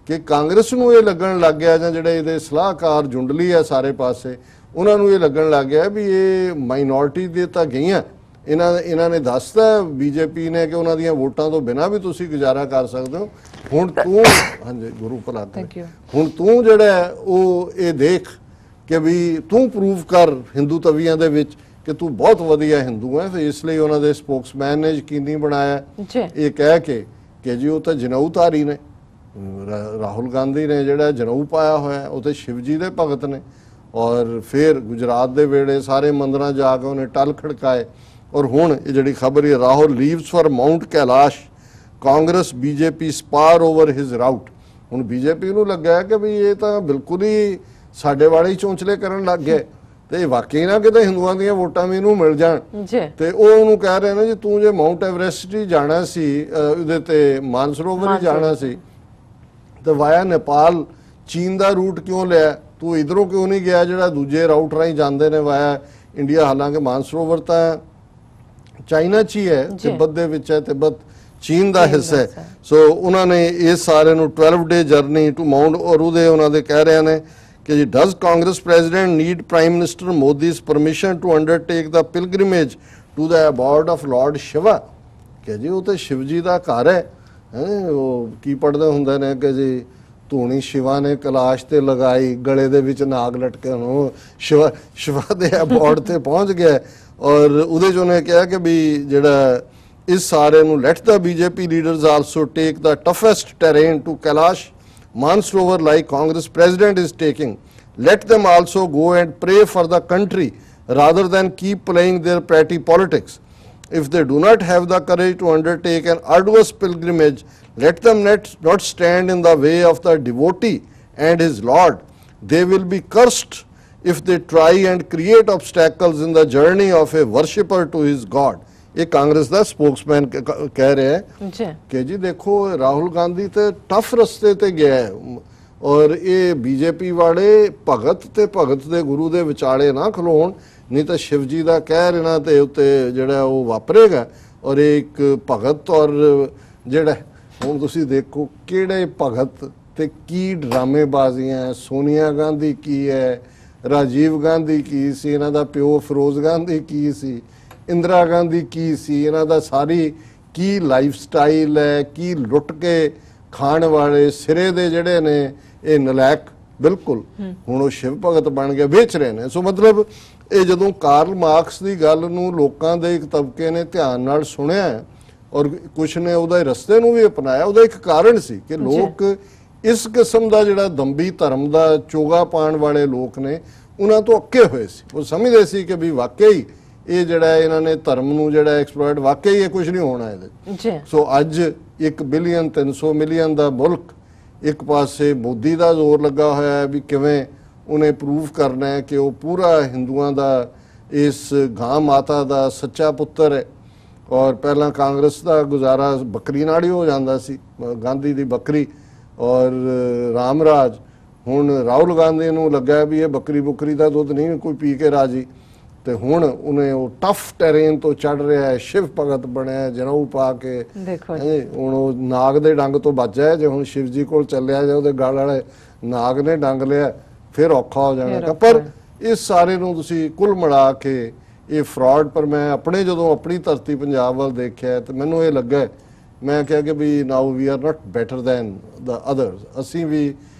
ਕਿ ਕਾਂਗਰਸ ਨੂੰ ਇਹ ਲੱਗਣ ਲੱਗ ਗਿਆ, ਜਾਂ ਜਿਹੜੇ ਇਹਦੇ ਸਲਾਹਕਾਰ ਜੁੰਡਲੀ ਹੈ ਸਾਰੇ ਪਾਸੇ, ਉਹਨਾਂ ਨੂੰ ਇਹ ਲੱਗਣ ਲੱਗ ਗਿਆ ਵੀ ਇਹ ਮਾਈਨੋਰਿਟੀ ਦੇ ਤਾਂ ਗਈਆਂ। ਇਹਨਾਂ ਨੇ ਦੱਸਤਾ ਬੀਜੇਪੀ ਨੇ ਕਿ ਉਹਨਾਂ ਦੀਆਂ ਵੋਟਾਂ ਤੋਂ ਬਿਨਾਂ ਵੀ ਤੁਸੀਂ ਗੁਜ਼ਾਰਾ ਕਰ ਸਕਦੇ ਹੋ। ਹੁਣ ਤੂੰ ਹਾਂਜੀ ਗੁਰੂ ਭਲਾ ਕਰੇ, ਹੁਣ ਤੂੰ ਜਿਹੜਾ ਉਹ ਇਹ ਦੇਖ ਕਿ ਵੀ ਤੂੰ ਪ੍ਰੂਵ ਕਰ ਹਿੰਦੂ ਤਵੀਆਂ ਦੇ ਵਿੱਚ ਕਿ ਤੂੰ ਬਹੁਤ ਵਧੀਆ ਹਿੰਦੂ ਹੈ। ਤੇ ਇਸ ਲਈ ਉਹਨਾਂ ਦੇ ਸਪੋਕਸਮੈਨ ਨੇ ਯਕੀਨੀ ਬਣਾਇਆ ਇਹ ਕਹਿ ਕੇ ਕਿ ਜੀ ਉਹ ਤਾਂ ਜਨੇਊਧਾਰੀ ਨੇ, ਰਾਹੁਲ ਗਾਂਧੀ ਨੇ ਜਿਹੜਾ ਜਨੇਊ ਪਾਇਆ ਹੋਇਆ ਉਹ ਤੇ ਸ਼ਿਵ ਜੀ ਦੇ ਭਗਤ ਨੇ। ਔਰ ਫਿਰ ਗੁਜਰਾਤ ਦੇ ਵੇੜੇ ਸਾਰੇ ਮੰਦਰਾਂ ਜਾ ਕੇ ਉਹਨੇ ਟਲ ਖੜਕਾਏ। ਔਰ ਹੁਣ ਇਹ ਜਿਹੜੀ ਖਬਰ ਹੈ, Rahul leaves for mount Kailash, Congress BJP spar over his route. ਹੁਣ ਬੀਜੇਪੀ ਨੂੰ ਲੱਗਾ ਕਿ ਵੀ ਇਹ ਤਾਂ ਬਿਲਕੁਲ ਹੀ ਸਾਡੇ ਵਾਲੇ ਹੀ ਚੌਂਚਲੇ ਕਰਨ ਲੱਗ ਗਏ, ਤੇ ਵਾਕਈ ਨਾ ਕਿਤੇ ਹਿੰਦੂਆਂ ਦੀਆਂ ਵੋਟਾਂ ਵੀ ਇਹਨੂੰ ਮਿਲ ਜਾਣ। ਤੇ ਉਹ ਉਹਨੂੰ ਕਹਿ ਰਹੇ ਨੇ ਜੀ ਤੂੰ ਜੇ ਮਾਊਂਟ ਐਵਰੈਸਟ ਹੀ ਜਾਣਾ ਸੀ, ਉਹਦੇ ਤੇ ਮਾਨਸਰੋਵਰ ਹੀ ਜਾਣਾ ਸੀ, ਤੇ ਵਾਇਆ ਨੇਪਾਲ ਚੀਨ ਦਾ ਰੂਟ ਕਿਉਂ ਲਿਆ? ਤੂੰ ਇਧਰੋਂ ਕਿਉਂ ਨਹੀਂ ਗਿਆ ਜਿਹੜਾ ਦੂਜੇ ਰਾਊਟ ਰਾਹੀਂ ਜਾਂਦੇ ਨੇ ਵਾਇਆ ਇੰਡੀਆ? ਹਾਲਾਂਕਿ ਮਾਨਸਰੋਵਰ ਤਾਂ ਚਾਈਨਾ 'ਚ ਹੀ ਹੈ, ਤਿੱਬਤ ਦੇ ਵਿੱਚ ਹੈ, ਤਿੱਬਤ ਚੀਨ ਦਾ ਹਿੱਸਾ ਹੈ। ਸੋ ਉਹਨਾਂ ਨੇ ਇਸ ਸਾਰੇ ਨੂੰ 12 ਡੇ ਜਰਨੀ ਟੂ ਮਾਊਂਟ, ਔਰ ਉਹਦੇ ਉਹਨਾਂ ਦੇ ਕਹਿ ਰਹੇ ਨੇ ਕਿ ਜੀ does Congress president need prime minister Modi's permission to undertake the pilgrimage to the abode of lord Shiva? ਕਿ ਜੀ ਉਹ ਤਾਂ ਸ਼ਿਵ ਜੀ ਦਾ ਘਰ ਹੈ। ਉਹ ਕੀ ਪੜ੍ਹਦੇ ਹੁੰਦੇ ਨੇ ਕਿ ਜੀ ਧੂਣੀ ਸ਼ਿਵਾ ਨੇ ਕੈਲਾਸ਼ ਤੇ ਲਗਾਈ, ਗਲੇ ਦੇ ਵਿੱਚ ਨਾਗ ਲਟਕੇ, ਉਹ ਸ਼ਿਵਾ ਦੇ ਅਬੋਰਡ ਤੇ ਪਹੁੰਚ ਗਿਆ। ਔਰ ਉਹਦੇ 'ਚ ਉਹਨੇ ਕਿਹਾ ਕਿ ਵੀ ਜਿਹੜਾ ਇਸ ਸਾਰੇ ਨੂੰ let the BJP leaders also take the toughest terrain to Kailash Mansarovar like Congress president is taking, let them also go and pray for the country rather than keep playing their petty politics. If they do not have the courage to undertake an arduous pilgrimage, let them not stand in the way of the devotee and his Lord. They will be cursed if they try and create obstacles in the journey of a worshipper to his God. ਇਹ ਕਾਂਗਰਸ ਦਾ Spokesman ਕਹਿ ਰਿਹਾ ਹੈ ਕਿ ਜੀ ਦੇਖੋ ਰਾਹੁਲ ਗਾਂਧੀ ਤੇ tough ਰਸਤੇ ਤੇ ਗਿਆ ਹੈ, ਔਰ ਇਹ ਬੀਜੇਪੀ ਵਾਲੇ ਭਗਤ ਤੇ ਭਗਤ ਦੇ ਗੁਰੂ ਦੇ ਵਿਚਾਲੇ ਨਾ ਖਲੋਣ, ਨਹੀਂ ਤਾਂ ਸ਼ਿਵ ਜੀ ਦਾ ਕਹਿਰ ਇਹਨਾਂ ਤੇ ਉੱਤੇ ਜਿਹੜਾ ਉਹ ਵਾਪਰੇਗਾ। ਔਰ ਇੱਕ ਭਗਤ ਔਰ ਜਿਹੜਾ ਹੁਣ ਤੁਸੀਂ ਦੇਖੋ ਕਿਹੜੇ ਭਗਤ ਤੇ ਕੀ ਡਰਾਮੇਬਾਜ਼ੀਆਂ, ਸੋਨੀਆ ਗਾਂਧੀ ਕੀ ਹੈ, ਰਾਜੀਵ ਗਾਂਧੀ ਕੀ ਸੀ, ਇਹਨਾਂ ਦਾ ਪਿਓ ਫਿਰੋਜ਼ ਗਾਂਧੀ ਕੀ ਸੀ, ਇੰਦਰਾ ਗਾਂਧੀ ਕੀ ਸੀ, ਇਹਨਾਂ ਦਾ ਸਾਰੀ ਕੀ ਲਾਈਫ ਸਟਾਈਲ ਹੈ, ਕੀ ਲੁੱਟ ਕੇ ਖਾਣ ਵਾਲੇ ਸਿਰੇ ਦੇ ਜਿਹੜੇ ਨੇ ਇਹ ਨਲਾਇਕ ਬਿਲਕੁਲ ਹੁਣ ਉਹ ਸ਼ਿਵ ਭਗਤ ਬਣ ਕੇ ਵੇਚ ਰਹੇ ਨੇ। ਸੋ ਮਤਲਬ ਇਹ ਜਦੋਂ ਕਾਰਲ ਮਾਰਕਸ ਦੀ ਗੱਲ ਨੂੰ ਲੋਕਾਂ ਦੇ ਇੱਕ ਤਬਕੇ ਨੇ ਧਿਆਨ ਨਾਲ ਸੁਣਿਆ ਔਰ ਕੁਛ ਨੇ ਉਹਦੇ ਰਸਤੇ ਨੂੰ ਵੀ ਅਪਣਾਇਆ, ਉਹਦਾ ਇੱਕ ਕਾਰਨ ਸੀ ਕਿ ਲੋਕ ਇਸ ਕਿਸਮ ਦਾ ਜਿਹੜਾ ਦੰਬੀ ਧਰਮ ਦਾ ਚੋਗਾ ਪਾਉਣ ਵਾਲੇ ਲੋਕ ਨੇ ਉਹਨਾਂ ਤੋਂ ਅੱਕੇ ਹੋਏ ਸੀ। ਉਹ ਸਮਝਦੇ ਸੀ ਕਿ ਵੀ ਵਾਕਈ ਇਹ ਜਿਹੜਾ ਇਹਨਾਂ ਨੇ ਧਰਮ ਨੂੰ ਜਿਹੜਾ ਐਕਸਪਲੋਇਟ, ਵਾਕਈ ਇਹ ਕੁਝ ਨਹੀਂ ਹੋਣਾ ਇਹਦੇ। ਸੋ ਅੱਜ 1 ਬਿਲੀਅਨ 300 ਮਿਲੀਅਨ ਦਾ ਮੁਲਕ, ਇੱਕ ਪਾਸੇ ਮੋਦੀ ਦਾ ਜ਼ੋਰ ਲੱਗਾ ਹੋਇਆ ਹੈ ਵੀ ਕਿਵੇਂ ਉਹਨੇ ਪ੍ਰੂਵ ਕਰਨਾ ਹੈ ਕਿ ਉਹ ਪੂਰਾ ਹਿੰਦੂਆਂ ਦਾ, ਇਸ ਗਾਂ ਮਾਤਾ ਦਾ ਸੱਚਾ ਪੁੱਤਰ ਹੈ। ਔਰ ਪਹਿਲਾਂ ਕਾਂਗਰਸ ਦਾ ਗੁਜ਼ਾਰਾ ਬੱਕਰੀ ਨਾਲ ਹੀ ਹੋ ਜਾਂਦਾ ਸੀ, ਗਾਂਧੀ ਦੀ ਬੱਕਰੀ ਔਰ ਰਾਮ ਰਾਜ। ਹੁਣ ਰਾਹੁਲ ਗਾਂਧੀ ਨੂੰ ਲੱਗਾ ਵੀ ਇਹ ਬੱਕਰੀ ਬੁੱਕਰੀ ਦਾ ਦੁੱਧ ਨਹੀਂ ਕੋਈ ਪੀ ਕੇ ਰਾਜੀ, ਤੇ ਹੁਣ ਉਹਨੇ ਉਹ ਟਫ ਟੈਰੇਨ ਤੋਂ ਚੜ ਰਿਹਾ ਹੈ, ਸ਼ਿਵ ਭਗਤ ਬਣਿਆ ਜਨੇਊ ਪਾ ਕੇ। ਹੁਣ ਉਹ ਨਾਗ ਦੇ ਡੰਗ ਤੋਂ ਬਚਿਆ, ਜੇ ਹੁਣ ਸ਼ਿਵ ਜੀ ਕੋਲ ਚੱਲਿਆ ਜਾਂ ਉਹਦੇ ਗਲ ਵਾਲੇ ਨਾਗ ਨੇ ਡੰਗ ਲਿਆ ਫਿਰ ਔਖਾ ਹੋ ਜਾਣਾ। ਪਰ ਇਸ ਸਾਰੇ ਨੂੰ ਤੁਸੀਂ ਕੁੱਲ ਮਿਲਾ ਕੇ ਇਹ ਫਰਾਡ, ਪਰ ਮੈਂ ਆਪਣੇ ਜਦੋਂ ਆਪਣੀ ਧਰਤੀ ਪੰਜਾਬ ਵੱਲ ਦੇਖਿਆ ਤੇ ਮੈਨੂੰ ਇਹ ਲੱਗਾ, ਮੈਂ ਕਿਹਾ ਕਿ we now we are not better than the others. ਅਸੀਂ ਵੀ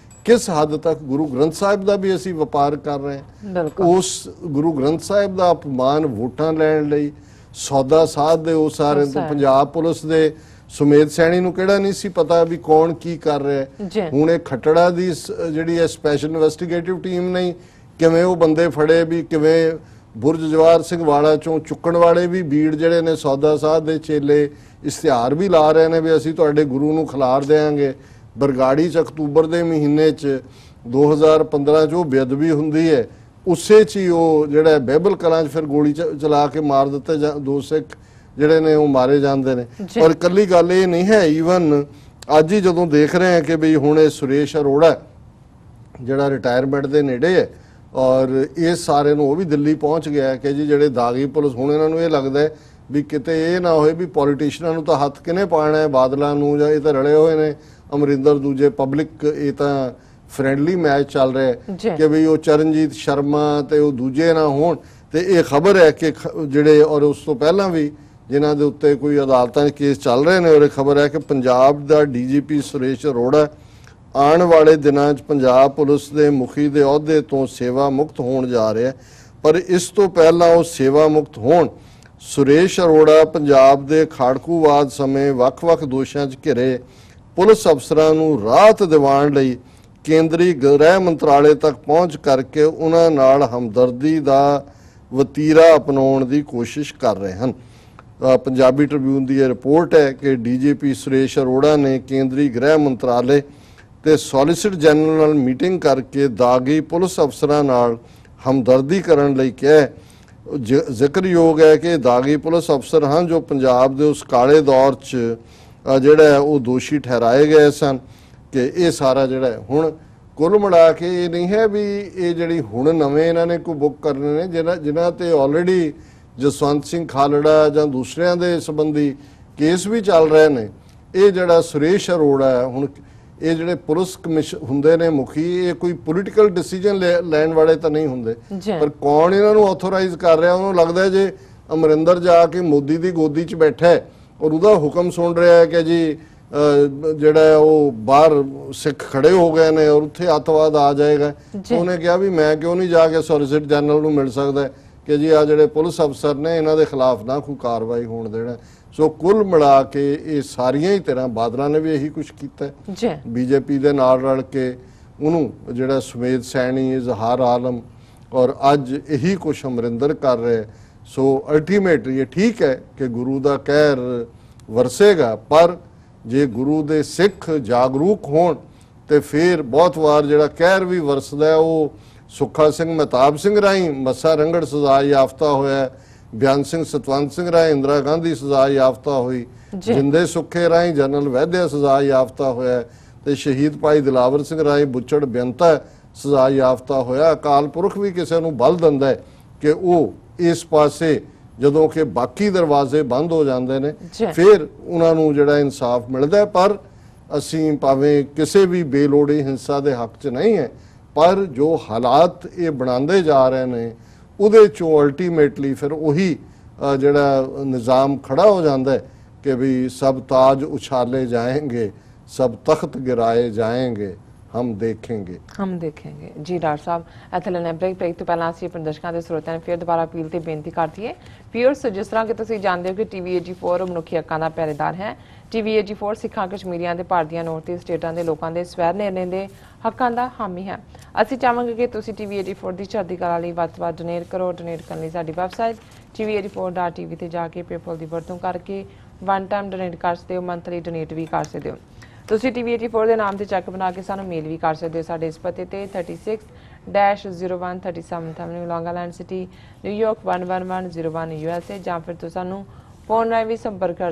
ਕਿਸ ਹੱਦ ਤੱਕ ਗੁਰੂ ਗ੍ਰੰਥ ਸਾਹਿਬ ਦਾ ਵੀ ਅਸੀਂ ਵਪਾਰ ਕਰ ਰਹੇ ਹਾਂ, ਉਸ ਗੁਰੂ ਗ੍ਰੰਥ ਸਾਹਿਬ ਦਾ ਅਪਮਾਨ ਵੋਟਾਂ ਲੈਣ ਲਈ ਸੌਦਾ ਸਾਧ ਦੇ ਉਹ ਸਾਰੇ ਤੋਂ। ਪੰਜਾਬ ਪੁਲਿਸ ਦੇ ਸੁਮੇਧ ਸੈਣੀ ਨੂੰ ਕਿਹੜਾ ਨਹੀਂ ਸੀ ਪਤਾ ਵੀ ਕੌਣ ਕੀ ਕਰ ਰਿਹਾ। ਹੁਣ ਇਹ ਖੱਟੜਾ ਦੀ ਜਿਹੜੀ ਹੈ ਸਪੈਸ਼ਲ ਇਨਵੈਸਟੀਗੇਟਿਵ ਟੀਮ ਨੇ ਕਿਵੇਂ ਉਹ ਬੰਦੇ ਫੜੇ, ਵੀ ਕਿਵੇਂ ਬੁਰਜ ਜਵਾਹਰ ਸਿੰਘ ਵਾਲਾ ਚੋਂ ਚੁੱਕਣ ਵਾਲੇ ਵੀ ਬੀੜ ਜਿਹੜੇ ਨੇ ਸੌਦਾ ਸਾਧ ਦੇ ਚੇਲੇ ਇਸ਼ਤਿਹਾਰ ਵੀ ਲਾ ਰਹੇ ਨੇ ਵੀ ਅਸੀਂ ਤੁਹਾਡੇ ਗੁਰੂ ਨੂੰ ਖਿਲਾਰ ਦੇਵਾਂਗੇ। ਬਰਗਾੜੀ 'ਚ ਅਕਤੂਬਰ ਦੇ ਮਹੀਨੇ 'ਚ 2015 'ਚ ਉਹ ਬੇਅਦਬੀ ਹੁੰਦੀ ਹੈ, ਉਸੇ 'ਚ ਹੀ ਉਹ ਜਿਹੜਾ ਬਹਿਬਲ ਕਲਾਂ 'ਚ ਫਿਰ ਗੋਲੀ ਚਲਾ ਕੇ ਮਾਰ ਦਿੱਤੇ, 2 ਸਿੱਖ ਜਿਹੜੇ ਨੇ ਉਹ ਮਾਰੇ ਜਾਂਦੇ ਨੇ। ਪਰ ਇਕੱਲੀ ਗੱਲ ਇਹ ਨਹੀਂ ਹੈ, ਈਵਨ ਅੱਜ ਹੀ ਜਦੋਂ ਦੇਖ ਰਹੇ ਹਾਂ ਕਿ ਬਈ ਹੁਣ ਇਹ ਸੁਰੇਸ਼ ਅਰੋੜਾ ਜਿਹੜਾ ਰਿਟਾਇਰਮੈਂਟ ਦੇ ਨੇੜੇ ਹੈ ਔਰ ਇਸ ਸਾਰੇ ਨੂੰ ਉਹ ਵੀ ਦਿੱਲੀ ਪਹੁੰਚ ਗਿਆ ਕਿ ਜੀ ਜਿਹੜੇ ਦਾਗੀ ਪੁਲਿਸ, ਹੁਣ ਇਹਨਾਂ ਨੂੰ ਇਹ ਲੱਗਦਾ ਹੈ ਵੀ ਕਿਤੇ ਇਹ ਨਾ ਹੋਏ ਵੀ ਪੋਲੀਟੀਸ਼ੀਅਨਾਂ ਨੂੰ ਤਾਂ ਹੱਥ ਕਿਹਨੇ ਪਾਉਣਾ ਹੈ, ਬਾਦਲਾਂ ਨੂੰ, ਜਾਂ ਇਹ ਤਾਂ ਰਲੇ ਹੋਏ ਨੇ ਅਮਰਿੰਦਰ ਦੂਜੇ ਪਬਲਿਕ, ਇਹ ਤਾਂ ਫਰੈਂਡਲੀ ਮੈਚ ਚੱਲ ਰਿਹਾ ਕਿ ਵੀ ਉਹ ਚਰਨਜੀਤ ਸ਼ਰਮਾ ਤੇ ਉਹ ਦੂਜੇ ਨਾ ਹੋਣ। ਤੇ ਇਹ ਖਬਰ ਹੈ ਕਿ ਜਿਹੜੇ ਔਰ ਉਸ ਤੋਂ ਪਹਿਲਾਂ ਵੀ ਜਿਨ੍ਹਾਂ ਦੇ ਉੱਤੇ ਕੋਈ ਅਦਾਲਤਾਂ 'ਚ ਕੇਸ ਚੱਲ ਰਹੇ ਨੇ, ਔਰ ਇਹ ਖਬਰ ਹੈ ਕਿ ਪੰਜਾਬ ਦਾ ਡੀਜੀਪੀ ਸੁਰੇਸ਼ ਅਰੋੜਾ ਆਉਣ ਵਾਲੇ ਦਿਨਾਂ 'ਚ ਪੰਜਾਬ ਪੁਲਿਸ ਦੇ ਮੁਖੀ ਦੇ ਅਹੁਦੇ ਤੋਂ ਸੇਵਾ ਮੁਕਤ ਹੋਣ ਜਾ ਰਿਹਾ। ਪਰ ਇਸ ਤੋਂ ਪਹਿਲਾਂ ਉਹ ਸੇਵਾ ਮੁਕਤ ਹੋਣ, ਸੁਰੇਸ਼ ਅਰੋੜਾ ਪੰਜਾਬ ਦੇ ਖਾੜਕੂਵਾਦ ਸਮੇਂ ਵੱਖ-ਵੱਖ ਦੋਸ਼ਾਂ 'ਚ ਘਿਰੇ ਪੁਲਿਸ ਅਫਸਰਾਂ ਨੂੰ ਰਾਹਤ ਦਿਵਾਉਣ ਲਈ ਕੇਂਦਰੀ ਗ੍ਰਹਿ ਮੰਤਰਾਲੇ ਤੱਕ ਪਹੁੰਚ ਕਰਕੇ ਉਹਨਾਂ ਨਾਲ ਹਮਦਰਦੀ ਦਾ ਵਤੀਰਾ ਅਪਣਾਉਣ ਦੀ ਕੋਸ਼ਿਸ਼ ਕਰ ਰਹੇ ਹਨ। ਪੰਜਾਬੀ ਟ੍ਰਿਬਿਊਨ ਦੀ ਇਹ ਰਿਪੋਰਟ ਹੈ ਕਿ ਡੀਜੀਪੀ ਸੁਰੇਸ਼ ਅਰੋੜਾ ਨੇ ਕੇਂਦਰੀ ਗ੍ਰਹਿ ਮੰਤਰਾਲੇ ਤੇ ਸੋਲਿਸਿਟਰ ਜਨਰਲ ਨਾਲ ਮੀਟਿੰਗ ਕਰਕੇ ਦਾਗੀ ਪੁਲਿਸ ਅਫਸਰਾਂ ਨਾਲ ਹਮਦਰਦੀ ਕਰਨ ਲਈ ਕਿਹਾ। ਜ਼ਿਕਰਯੋਗ ਹੈ ਕਿ ਦਾਗੀ ਪੁਲਿਸ ਅਫਸਰ ਹਨ ਜੋ ਪੰਜਾਬ ਦੇ ਉਸ ਕਾਲੇ ਦੌਰ 'ਚ ਜਿਹੜਾ ਉਹ ਦੋਸ਼ੀ ਠਹਿਰਾਏ ਗਏ ਸਨ। ਕਿ ਇਹ ਸਾਰਾ ਜਿਹੜਾ ਹੁਣ ਕੁੱਲ ਮਿਲਾ ਕੇ ਇਹ ਨਹੀਂ ਹੈ ਵੀ ਇਹ ਜਿਹੜੀ ਹੁਣ ਨਵੇਂ ਇਹਨਾਂ ਨੇ ਕੋਈ ਬੁੱਕ ਕਰਨੇ ਨੇ ਜਿਨ੍ਹਾਂ ਤੇ ਆਲਰੇਡੀ ਜਸਵੰਤ ਸਿੰਘ ਖਾਲੜਾ ਜਾਂ ਦੂਸਰਿਆਂ ਦੇ ਸੰਬੰਧੀ ਕੇਸ ਵੀ ਚੱਲ ਰਹੇ ਨੇ। ਇਹ ਜਿਹੜਾ ਸੁਰੇਸ਼ ਅਰੋੜਾ ਹੈ, ਹੁਣ ਇਹ ਜਿਹੜੇ ਪੁਲਿਸ ਕਮਿਸ਼ਨ ਹੁੰਦੇ ਨੇ ਮੁਖੀ, ਇਹ ਕੋਈ ਪੋਲੀਟੀਕਲ ਡਿਸੀਜਨ ਲੈਣ ਵਾਲੇ ਤਾਂ ਨਹੀਂ ਹੁੰਦੇ, ਪਰ ਕੌਣ ਇਹਨਾਂ ਨੂੰ ਆਥੋਰਾਈਜ਼ ਕਰ ਰਿਹਾ? ਉਹਨੂੰ ਲੱਗਦਾ ਜੇ ਅਮਰਿੰਦਰ ਜਾ ਕੇ ਮੋਦੀ ਦੀ ਗੋਦੀ 'ਚ ਬੈਠਾ ਹੈ ਔਰ ਉਹਦਾ ਹੁਕਮ ਸੁਣ ਰਿਹਾ ਹੈ ਕਿ ਜੀ ਜਿਹੜਾ ਉਹ ਬਾਹਰ ਸਿੱਖ ਖੜੇ ਹੋ ਗਏ ਨੇ ਔਰ ਉੱਥੇ ਅੱਤਵਾਦ ਆ ਜਾਏਗਾ, ਉਹਨੇ ਕਿਹਾ ਵੀ ਮੈਂ ਕਿਉਂ ਨਹੀਂ ਜਾ ਕੇ ਸੋਲਿਸਿਟਰ ਜਨਰਲ ਨੂੰ ਮਿਲ ਸਕਦਾ ਕਿ ਜੀ ਆ ਜਿਹੜੇ ਪੁਲਿਸ ਅਫਸਰ ਨੇ ਇਹਨਾਂ ਦੇ ਖਿਲਾਫ ਨਾ ਕੋਈ ਕਾਰਵਾਈ ਹੋਣ ਦੇਣਾ। ਸੋ ਕੁੱਲ ਮਿਲਾ ਕੇ ਇਹ ਸਾਰੀਆਂ ਹੀ ਤਰ੍ਹਾਂ ਬਾਦਲਾਂ ਨੇ ਵੀ ਇਹੀ ਕੁਝ ਕੀਤਾ, ਬੀਜੇਪੀ ਦੇ ਨਾਲ ਰਲ ਕੇ ਉਹਨੂੰ ਜਿਹੜਾ ਸੁਮੇਧ ਸੈਣੀ, ਇਜ਼ਹਾਰ ਆਲਮ ਔਰ ਅੱਜ ਇਹੀ ਕੁਛ ਅਮਰਿੰਦਰ ਕਰ ਰਹੇ। ਸੋ ਅਲਟੀਮੇਟਲੀ ਇਹ ਠੀਕ ਹੈ ਕਿ ਗੁਰੂ ਦਾ ਕਹਿਰ ਵਰਸੇਗਾ, ਪਰ ਜੇ ਗੁਰੂ ਦੇ ਸਿੱਖ ਜਾਗਰੂਕ ਹੋਣ ਤੇ ਫਿਰ ਬਹੁਤ ਵਾਰ ਜਿਹੜਾ ਕਹਿਰ ਵੀ ਵਰਸਦਾ ਉਹ ਸੁੱਖਾ ਸਿੰਘ ਮਹਿਤਾਬ ਸਿੰਘ ਰਾਹੀਂ ਮੱਸਾ ਰੰਗੜ ਸਜ਼ਾ ਯਾਫਤਾ ਹੋਇਆ, ਬਿਆਨ ਸਿੰਘ ਸਤਵੰਤ ਸਿੰਘ ਰਾਹੀਂ ਇੰਦਰਾ ਗਾਂਧੀ ਸਜ਼ਾ ਯਾਫਤਾ ਹੋਈ, ਜਿੰਦੇ ਸੁੱਖੇ ਰਾਹੀਂ ਜਨਰਲ ਵੈਦਿਆ ਸਜ਼ਾ ਯਾਫਤਾ ਹੋਇਆ ਤੇ ਸ਼ਹੀਦ ਭਾਈ ਦਿਲਾਵਰ ਸਿੰਘ ਰਾਹੀਂ ਬੁੱਚੜ ਬੇਅੰਤਾ ਸਜ਼ਾ ਯਾਫਤਾ ਹੋਇਆ। ਅਕਾਲ ਪੁਰਖ ਵੀ ਕਿਸੇ ਨੂੰ ਬਲ ਦਿੰਦਾ ਹੈ ਕਿ ਉਹ ਇਸ ਪਾਸੇ ਜਦੋਂ ਕਿ ਬਾਕੀ ਦਰਵਾਜ਼ੇ ਬੰਦ ਹੋ ਜਾਂਦੇ ਨੇ ਫਿਰ ਉਹਨਾਂ ਨੂੰ ਜਿਹੜਾ ਇਨਸਾਫ ਮਿਲਦਾ। ਪਰ ਅਸੀਂ ਭਾਵੇਂ ਕਿਸੇ ਵੀ ਬੇਲੋੜੀ ਹਿੰਸਾ ਦੇ ਹੱਕ 'ਚ ਨਹੀਂ ਹੈ, ਪਰ ਜੋ ਹਾਲਾਤ ਇਹ ਬਣਾਉਂਦੇ ਜਾ ਰਹੇ ਨੇ ਉਹਦੇ 'ਚੋਂ ਅਲਟੀਮੇਟਲੀ ਫਿਰ ਉਹੀ ਜਿਹੜਾ ਨਿਜ਼ਾਮ ਖੜਾ ਹੋ ਜਾਂਦਾ ਹੈ ਕਿ ਵੀ ਸਭ ਤਾਜ ਉਛਾਲੇ ਜਾएंगे, सब तख्त गिराए जाएंगे, हम देखेंगे जी। डॉक्टर साहब ਇੱਥੇ ਲੈਣਾ ਬ੍ਰੇਕ ਤੋਂ ਪਹਿਲਾਂ ਅਸੀਂ ਆਪਣੇ ਦਰਸ਼ਕਾਂ ਦੇ ਸਰੋਤਿਆਂ ਨੂੰ ਫਿਰ ਦੁਬਾਰਾ ਅਪੀਲ ਤੇ ਬੇਨਤੀ ਕਰਦੀ ਹੈ ਵੀਅਰਸ, ਜਿਸ ਤਰ੍ਹਾਂ ਕਿ ਤੁਸੀਂ ਜਾਣਦੇ ਹੋ ਕਿ ਟੀਵੀ 84 ਮਨੁੱਖੀ ਹੱਕਾਂ ਦਾ ਪਹਿਰੇਦਾਰ ਹੈ। ਟੀਵੀ 84 ਸਿੱਖਾਂ, ਕਸ਼ਮੀਰੀਆਂ ਤੇ ਭਾਰਤੀਆਂ ਨੌਰਥ ਈਸਟ ਸਟੇਟਾਂ ਦੇ ਲੋਕਾਂ ਦੇ ਸਵੈ ਨਿਰਣੇ ਦੇ ਹੱਕਾਂ ਦਾ ਹਾਮੀ ਹੈ। ਅਸੀਂ ਚਾਹਾਂਗੇ ਕਿ ਤੁਸੀਂ ਟੀਵੀ 84 ਦੀ ਚੜ੍ਹਦੀ ਕਲਾ ਲਈ ਵੱਧ ਤੋਂ ਵੱਧ ਡੋਨੇਟ ਕਰੋ। ਡੋਨੇਟ ਕਰਨ ਲਈ ਸਾਡੀ ਵੈਬਸਾਈਟ tv84.tv ਤੇ ਜਾ ਕੇ ਪੇਪਲ ਦੀ ਵਰਤੋਂ ਕਰਕੇ ਵਨ ਟਾਈਮ ਡੋਨੇਟ ਕਰ ਸਕਦੇ ਹੋ, ਮੰਥਲੀ ਡੋਨੇਟ ਵੀ ਕਰ ਸਕਦੇ ਹੋ। ਤੁਸੀਂ ਟੀਵੀ 84 ਦੇ ਨਾਮ ਤੇ ਚੈੱਕ ਬਣਾ ਕੇ ਸਾਨੂੰ ਮੇਲ ਵੀ ਕਰ ਸਕਦੇ ਹੋ ਸਾਡੇ ਇਸ ਪਤੇ ਤੇ 36-0137 ਐਵਨਿਊ ਲੌਂਗ ਆਈਲੈਂਡ ਸਿਟੀ, ਨਿਊਯਾਰਕ 11101 USA, ਜਾਂ ਫਿਰ ਤੁਸੀਂ ਸਾਨੂੰ ਫੋਨ ਰਾਹੀਂ ਵੀ ਸੰਪਰਕ ਕਰ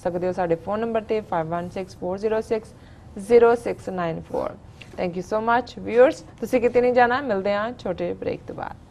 ਸਕਦੇ ਹੋ ਸਾਡੇ ਫੋਨ ਨੰਬਰ ਤੇ 5164060694। Thank you so much viewers, ਤੁਸੀਂ ਕਿਤੇ ਨਹੀਂ ਜਾਣਾ, ਮਿਲਦੇ ਹਾਂ ਛੋਟੇ ਬ੍ਰੇਕ ਤੋਂ ਬਾਅਦ।